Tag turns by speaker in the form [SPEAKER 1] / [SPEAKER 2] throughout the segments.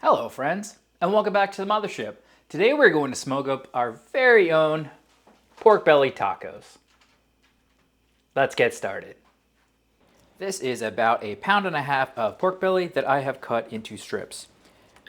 [SPEAKER 1] Hello friends, and welcome back to the Mothership. Today we're going to smoke up our very own pork belly tacos. Let's get started. This is about 1.5 pounds of pork belly that I have cut into strips.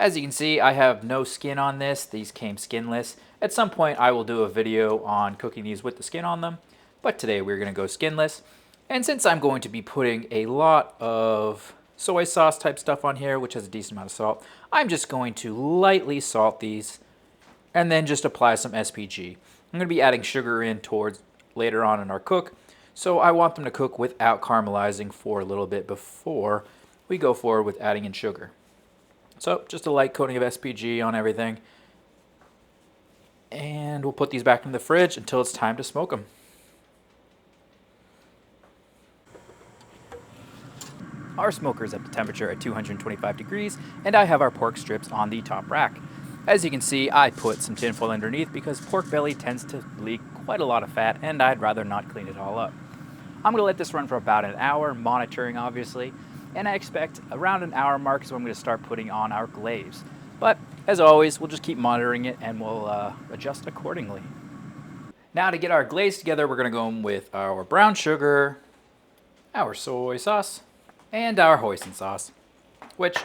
[SPEAKER 1] As you can see, I have no skin on this. These came skinless. At some point I will do a video on cooking these with the skin on them, but today we're going to go skinless. And since I'm going to be putting a lot of soy sauce type stuff on here, which has a decent amount of salt, I'm just going to lightly salt these and then just apply some SPG. I'm going to be adding sugar in towards later on in our cook, so I want them to cook without caramelizing for a little bit before we go forward with adding in sugar. So just a light coating of SPG on everything, and we'll put these back in the fridge until it's time to smoke them. Our smoker is at the temperature at 225 degrees, and I have our pork strips on the top rack. As you can see, I put some tinfoil underneath because pork belly tends to leak quite a lot of fat, and I'd rather not clean it all up. I'm going to let this run for about an hour, monitoring obviously, and I expect around an hour mark is when I'm going to start putting on our glaze. But as always, we'll just keep monitoring it and we'll adjust accordingly. Now to get our glaze together, we're going to go in with our brown sugar, our soy sauce, and our hoisin sauce, which,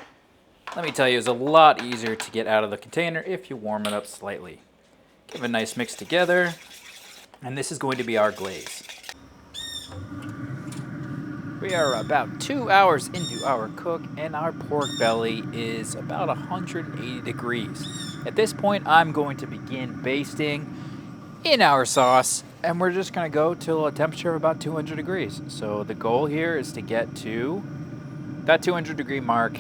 [SPEAKER 1] let me tell you, is a lot easier to get out of the container if you warm it up slightly. Give a nice mix together, and this is going to be our glaze. We are about 2 hours into our cook, and our pork belly is about 180 degrees. At this point, I'm going to begin basting in our sauce, and we're just going to go till a temperature of about 200 degrees. So the goal here is to get to that 200 degree mark,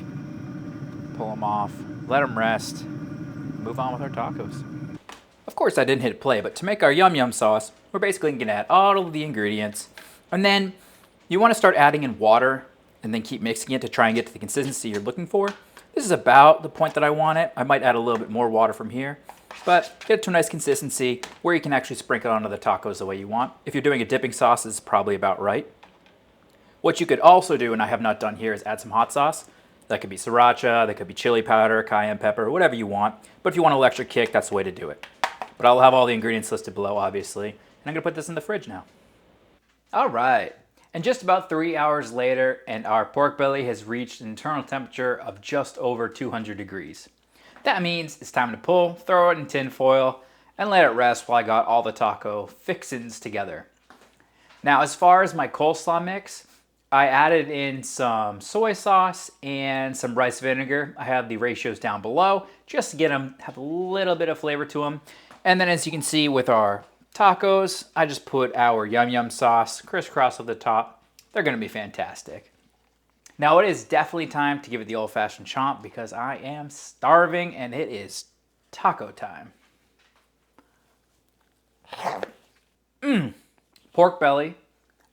[SPEAKER 1] pull them off, let them rest, move on with our tacos. Of course I didn't hit play, but to make our yum yum sauce, we're basically going to add all of the ingredients, and then you want to start adding in water and then keep mixing it to try and get to the consistency you're looking for. This is about the point that I want it. I might add a little bit more water from here, but get it to a nice consistency where you can actually sprinkle it onto the tacos the way you want. If you're doing a dipping sauce, it's probably about right. What you could also do, and I have not done here, is add some hot sauce. That could be sriracha, that could be chili powder, cayenne pepper, whatever you want. But if you want an electric kick, that's the way to do it. But I'll have all the ingredients listed below, obviously. And I'm gonna put this in the fridge now. All right, and just about 3 hours later, and our pork belly has reached an internal temperature of just over 200 degrees. That means it's time to pull, throw it in tin foil, and let it rest while I got all the taco fixins together. Now, as far as my coleslaw mix, I added in some soy sauce and some rice vinegar. I have the ratios down below just to get them, have a little bit of flavor to them. And then as you can see with our tacos, I just put our yum yum sauce crisscross at the top. They're gonna be fantastic. Now it is definitely time to give it the old-fashioned chomp because I am starving and it is taco time. Pork belly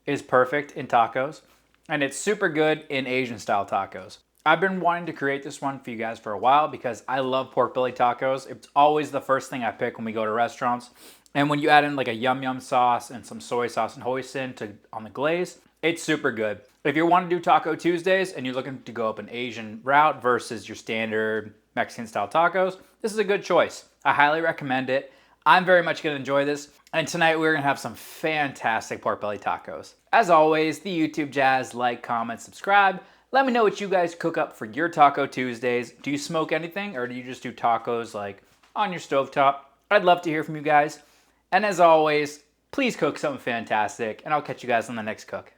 [SPEAKER 1] is perfect in tacos, and it's super good in Asian style tacos. I've been wanting to create this one for you guys for a while because I love pork belly tacos. It's always the first thing I pick when we go to restaurants. And when you add in like a yum yum sauce and some soy sauce and hoisin on the glaze, it's super good. If you want to do Taco Tuesdays and you're looking to go up an Asian route versus your standard Mexican style tacos, this is a good choice. I highly recommend it. I'm very much going to enjoy this. And tonight we're going to have some fantastic pork belly tacos. As always, the YouTube jazz, like, comment, subscribe. Let me know what you guys cook up for your Taco Tuesdays. Do you smoke anything or do you just do tacos like on your stovetop? I'd love to hear from you guys. And as always, please cook something fantastic and I'll catch you guys on the next cook.